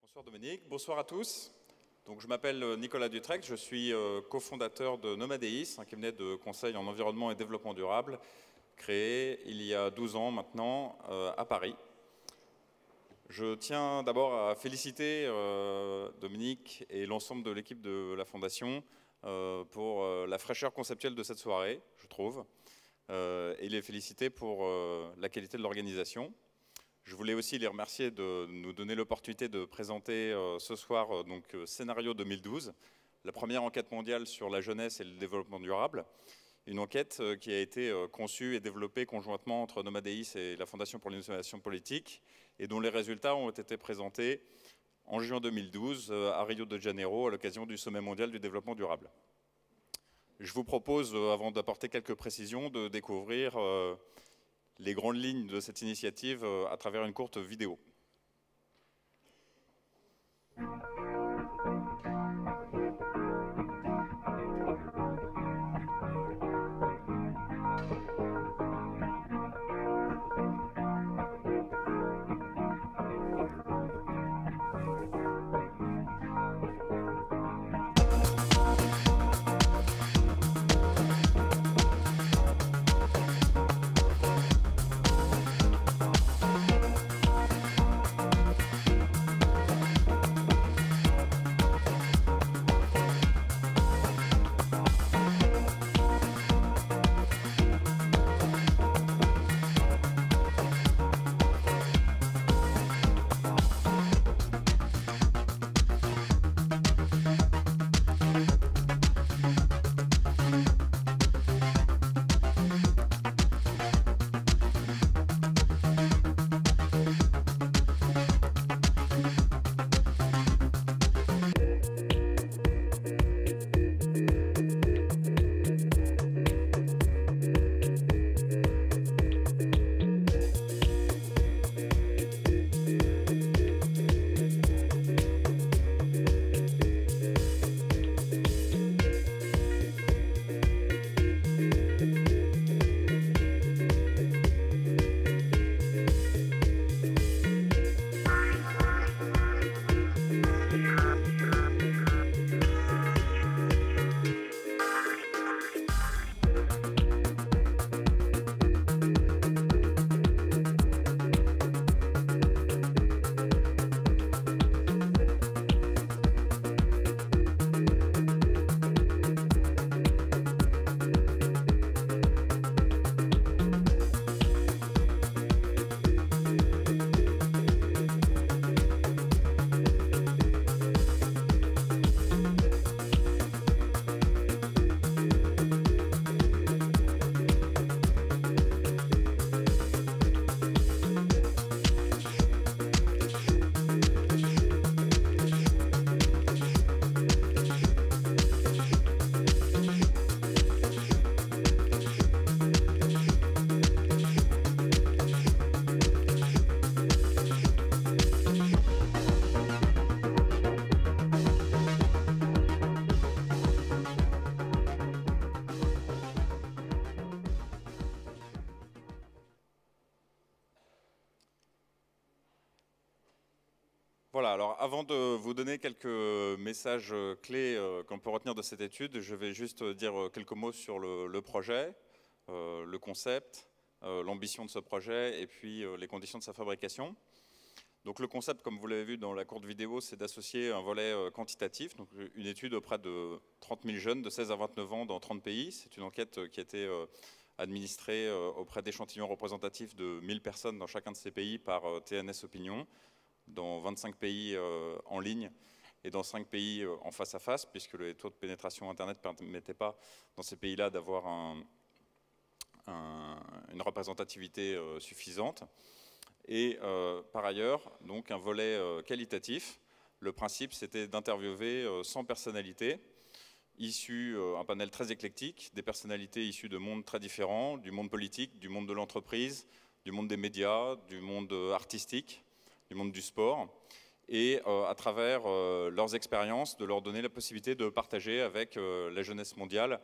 Bonsoir Dominique, bonsoir à tous. Donc, je m'appelle Nicolas Dutrecht, je suis cofondateur de Nomadeis, un cabinet de conseil en environnement et développement durable, créé il y a 12 ans maintenant à Paris. Je tiens d'abord à féliciter Dominique et l'ensemble de l'équipe de la Fondation pour la fraîcheur conceptuelle de cette soirée, je trouve, et les féliciter pour la qualité de l'organisation. Je voulais aussi les remercier de nous donner l'opportunité de présenter ce soir Scénario 2012, la première enquête mondiale sur la jeunesse et le développement durable. Une enquête qui a été conçue et développée conjointement entre Nomadeis et la Fondation pour l'innovation politique et dont les résultats ont été présentés en juin 2012 à Rio de Janeiro à l'occasion du Sommet mondial du développement durable. Je vous propose, avant d'apporter quelques précisions, de découvrir les grandes lignes de cette initiative à travers une courte vidéo. Voilà, alors avant de vous donner quelques messages clés qu'on peut retenir de cette étude, je vais juste dire quelques mots sur le projet, le concept, l'ambition de ce projet et puis les conditions de sa fabrication. Donc le concept, comme vous l'avez vu dans la courte vidéo, c'est d'associer un volet quantitatif, donc une étude auprès de 30 000 jeunes de 16 à 29 ans dans 30 pays. C'est une enquête qui a été administrée auprès d'échantillons représentatifs de 1000 personnes dans chacun de ces pays par TNS Opinion, dans 25 pays en ligne et dans 5 pays en face à face, puisque les taux de pénétration Internet ne permettaient pas dans ces pays-là d'avoir une représentativité suffisante. Et par ailleurs, donc un volet qualitatif. Le principe, c'était d'interviewer 100 personnalités issues, un panel très éclectique, des personnalités issues de mondes très différents, du monde politique, du monde de l'entreprise, du monde des médias, du monde artistique, du monde du sport, et à travers leurs expériences, de leur donner la possibilité de partager avec la jeunesse mondiale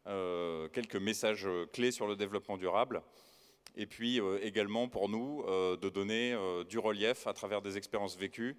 quelques messages clés sur le développement durable, et puis également pour nous de donner du relief à travers des expériences vécues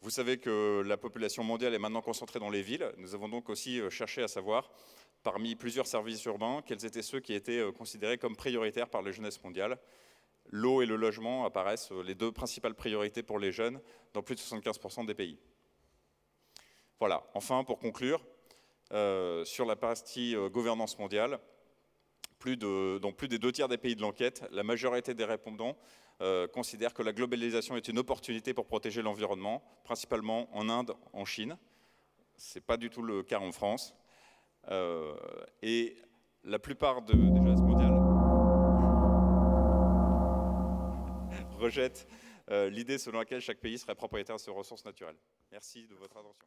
Vous savez que la population mondiale est maintenant concentrée dans les villes. Nous avons donc aussi cherché à savoir, parmi plusieurs services urbains, quels étaient ceux qui étaient considérés comme prioritaires par la jeunesse mondiale. L'eau et le logement apparaissent les deux principales priorités pour les jeunes dans plus de 75% des pays. Voilà, enfin, pour conclure, sur la partie gouvernance mondiale, dans plus des 2/3 des pays de l'enquête, la majorité des répondants considèrent que la globalisation est une opportunité pour protéger l'environnement, principalement en Inde, en Chine. Ce n'est pas du tout le cas en France. Et la plupart des jeunesses mondiales rejettent l'idée selon laquelle chaque pays serait propriétaire de ses ressources naturelles. Merci de votre attention.